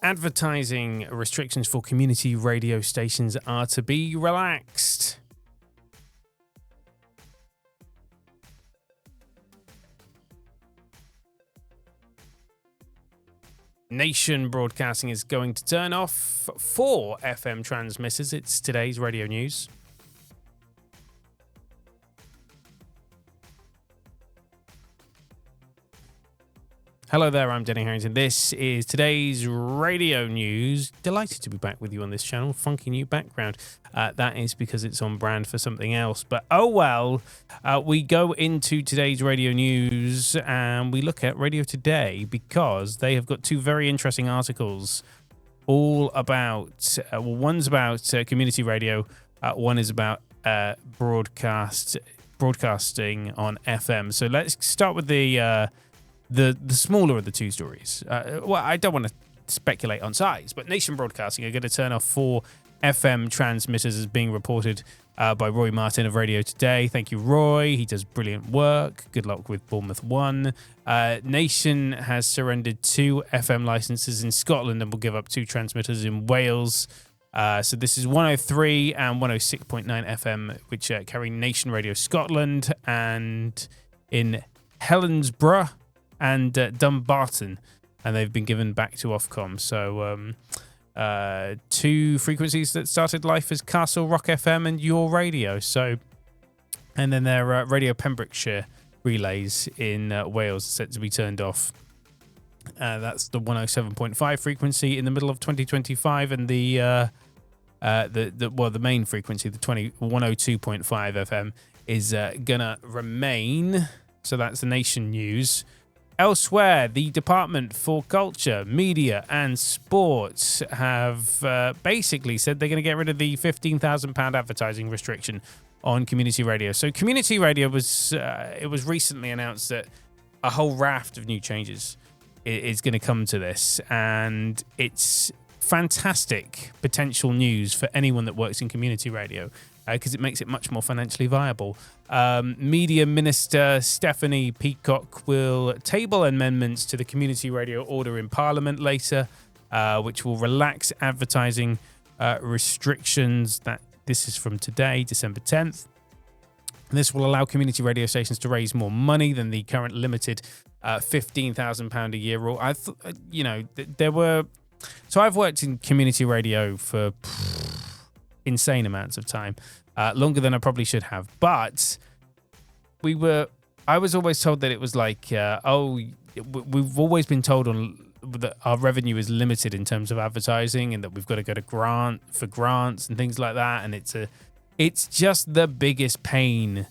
Advertising restrictions for community radio stations are to be relaxed. Nation Broadcasting is going to turn off 4 FM transmitters. It's today's radio news. Hello there, I'm Denny Harrington. This is today's radio news. Delighted to be back with you on this channel. Funky new background. That is because it's on brand for something else. But oh well, we go into today's radio news and we look at Radio Today because they have got 2 very interesting articles all about, one's about community radio, one is about broadcasting on FM. So let's start with the smaller of the 2 stories. Well, I don't want to speculate on size, but Nation Broadcasting are going to turn off 4 FM transmitters as being reported by Roy Martin of Radio Today. Thank you, Roy. He does brilliant work. Good luck with Bournemouth 1. Nation has surrendered 2 FM licenses in Scotland and will give up 2 transmitters in Wales. So this is 103 and 106.9 FM, which carry Nation Radio Scotland, and in Helensburgh and Dumbarton, and they've been given back to Ofcom. So 2 frequencies that started life as Castle Rock FM and Your Radio. So, and then their Radio Pembrokeshire relays in Wales are set to be turned off. That's the 107.5 frequency in the middle of 2025, and the main frequency, the 102.5 FM, is gonna remain. So that's the Nation news. Elsewhere, the Department for Culture, Media and Sport have basically said they're going to get rid of the £15,000 advertising restriction on community radio. So community radio it was recently announced that a whole raft of new changes is going to come to this, and it's fantastic potential news for anyone that works in community radio, because it makes it much more financially viable. Media Minister Stephanie Peacock will table amendments to the Community Radio Order in Parliament later, which will relax advertising restrictions. This is from today, December 10th. This will allow community radio stations to raise more money than the current limited £15,000 a year rule. So I've worked in community radio for insane amounts of time, longer than I probably should have. But I was always told that it was like, we've always been told that our revenue is limited in terms of advertising, and that we've got to go to grants and things like that. And it's just the biggest pain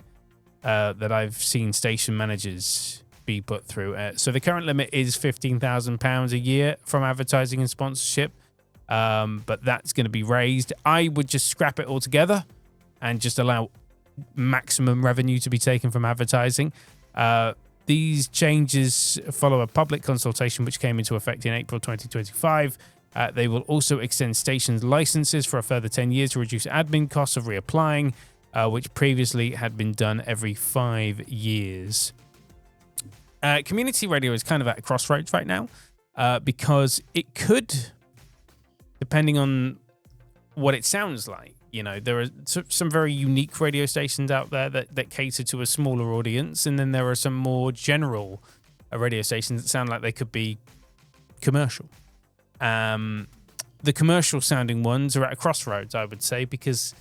that I've seen station managers be put through. So the current limit is £15,000 a year from advertising and sponsorship. But that's going to be raised. I would just scrap it altogether and just allow maximum revenue to be taken from advertising. These changes follow a public consultation which came into effect in April 2025. They will also extend stations' licenses for a further 10 years to reduce admin costs of reapplying, which previously had been done every 5 years. Community radio is kind of at a crossroads right now, because it could, depending on what it sounds like. There are some very unique radio stations out there that cater to a smaller audience, and then there are some more general radio stations that sound like they could be commercial. The commercial sounding ones are at a crossroads, I would say, because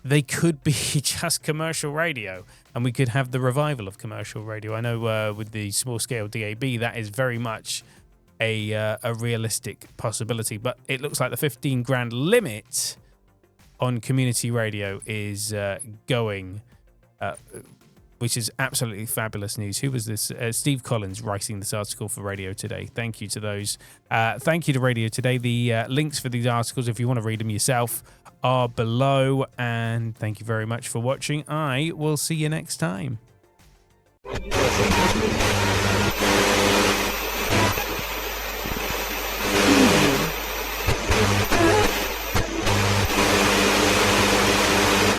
they could be just commercial radio, and we could have the revival of commercial radio. I know with the small scale DAB, that is very much a realistic possibility, but it looks like the 15 grand limit on community radio is going, which is absolutely fabulous news. Who was this? Steve Collins writing this article for Radio Today. Thank you to those. Thank you to Radio Today. The links for these articles, if you want to read them yourself, are below. And thank you very much for watching. I will see you next time.